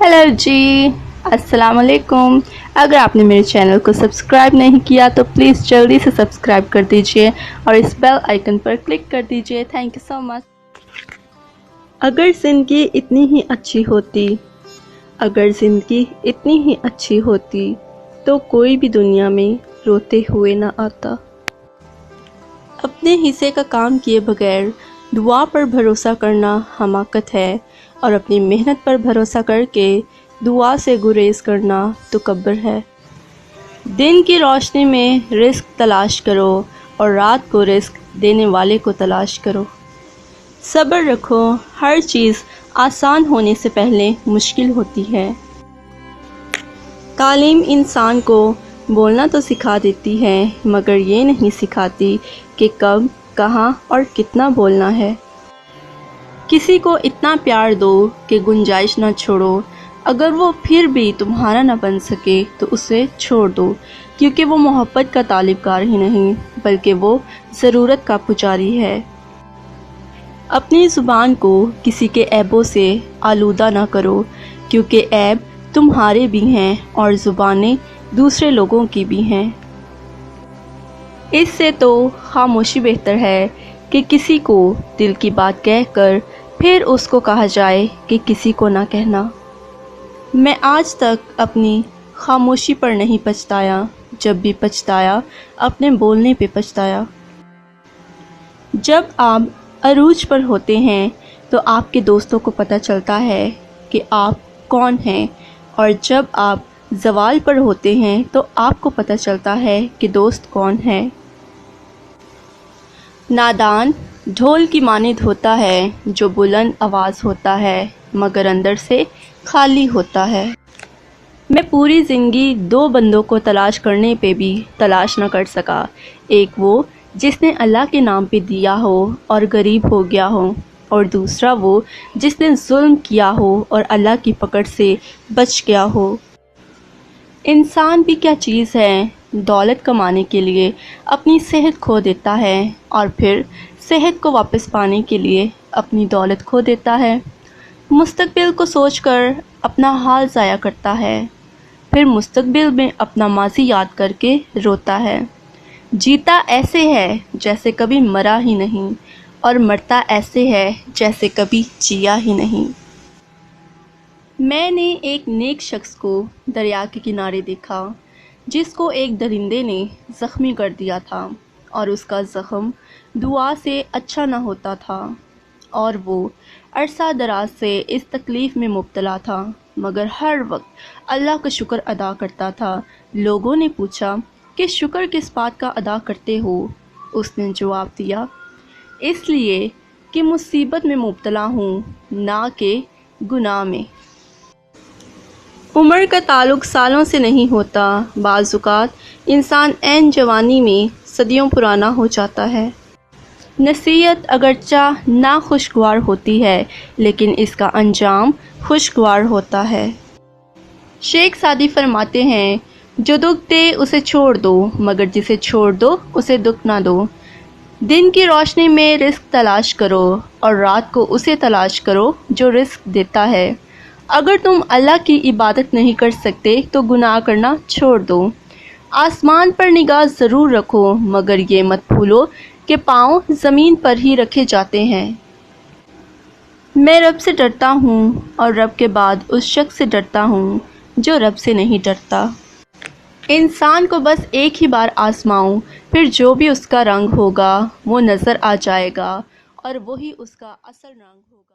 Hello जी, अस्सलाम वालेकुम। अगर आपने मेरे चैनल को सब्सक्राइब नहीं किया तो प्लीज़ जल्दी से सब्सक्राइब कर दीजिए और इस बेल आइकन पर क्लिक कर दीजिए। Thank you so much. अगर ज़िंदगी इतनी ही अच्छी होती, अगर ज़िंदगी इतनी ही अच्छी होती तो कोई भी दुनिया में रोते हुए ना आता। अपने हिस्से का काम किए बगैर दुआ पर भरोसा करना हमाकत है और अपनी मेहनत पर भरोसा करके दुआ से गुरेज करना तकब्बुर है। दिन की रोशनी में रिस्क तलाश करो और रात को रिस्क देने वाले को तलाश करो। सब्र रखो, हर चीज़ आसान होने से पहले मुश्किल होती है। तालीम इंसान को बोलना तो सिखा देती है मगर ये नहीं सिखाती कि कब, कहाँ और कितना बोलना है। किसी को इतना प्यार दो कि गुंजाइश ना छोड़ो। अगर वो फिर भी तुम्हारा ना बन सके तो उसे छोड़ दो, क्योंकि वो मोहब्बत का तालिबकार ही नहीं बल्कि वो ज़रूरत का पुजारी है। अपनी ज़ुबान को किसी के ऐबों से आलूदा ना करो, क्योंकि ऐब तुम्हारे भी हैं और ज़ुबानें दूसरे लोगों की भी हैं। इससे तो खामोशी बेहतर है कि किसी को दिल की बात कहकर फिर उसको कहा जाए कि किसी को ना कहना। मैं आज तक अपनी खामोशी पर नहीं पछताया, जब भी पछताया अपने बोलने पे पछताया। जब आप अरूज पर होते हैं तो आपके दोस्तों को पता चलता है कि आप कौन हैं, और जब आप ज़वाल पर होते हैं तो आपको पता चलता है कि दोस्त कौन है। नादान ढोल की मानिंद होता है जो बुलंद आवाज़ होता है मगर अंदर से खाली होता है। मैं पूरी ज़िंदगी दो बंदों को तलाश करने पे भी तलाश न कर सका। एक वो जिसने अल्लाह के नाम पे दिया हो और गरीब हो गया हो, और दूसरा वो जिसने जुल्म किया हो और अल्लाह की पकड़ से बच गया हो। इंसान भी क्या चीज़ है, दौलत कमाने के लिए अपनी सेहत खो देता है और फिर सेहत को वापस पाने के लिए अपनी दौलत खो देता है। मुस्तकबिल को सोचकर अपना हाल ज़ाया करता है, फिर मुस्तकबिल में अपना माजी याद करके रोता है। जीता ऐसे है जैसे कभी मरा ही नहीं, और मरता ऐसे है जैसे कभी जिया ही नहीं। मैंने एक नेक शख्स को दरिया के किनारे देखा जिसको एक दरिंदे ने ज़ख्मी कर दिया था और उसका ज़ख्म दुआ से अच्छा न होता था, और वो अरसा दराज से इस तकलीफ़ में मुब्तला था मगर हर वक्त अल्लाह का शुक्र अदा करता था। लोगों ने पूछा कि शुक्र किस बात का अदा करते हो? उसने जवाब दिया, इसलिए कि मुसीबत में मुब्तला हूँ, ना कि गुनाह में। उम्र का ताल्लुक़ सालों से नहीं होता, बाज़-औक़ात इंसान ऐन जवानी में सदियों पुराना हो जाता है। नसीहत अगरचा ना खुशगवार होती है लेकिन इसका अंजाम खुशगवार होता है। शेख सादी फरमाते हैं, जो दुख दे उसे छोड़ दो मगर जिसे छोड़ दो उसे दुख ना दो। दिन की रोशनी में रिस्क तलाश करो और रात को उसे तलाश करो जो रिस्क देता है। अगर तुम अल्लाह की इबादत नहीं कर सकते तो गुनाह करना छोड़ दो। आसमान पर निगाह ज़रूर रखो मगर ये मत भूलो कि पाँव ज़मीन पर ही रखे जाते हैं। मैं रब से डरता हूँ और रब के बाद उस शख्स से डरता हूँ जो रब से नहीं डरता। इंसान को बस एक ही बार आजमाऊं, फिर जो भी उसका रंग होगा वो नज़र आ जाएगा और वही उसका असल रंग होगा।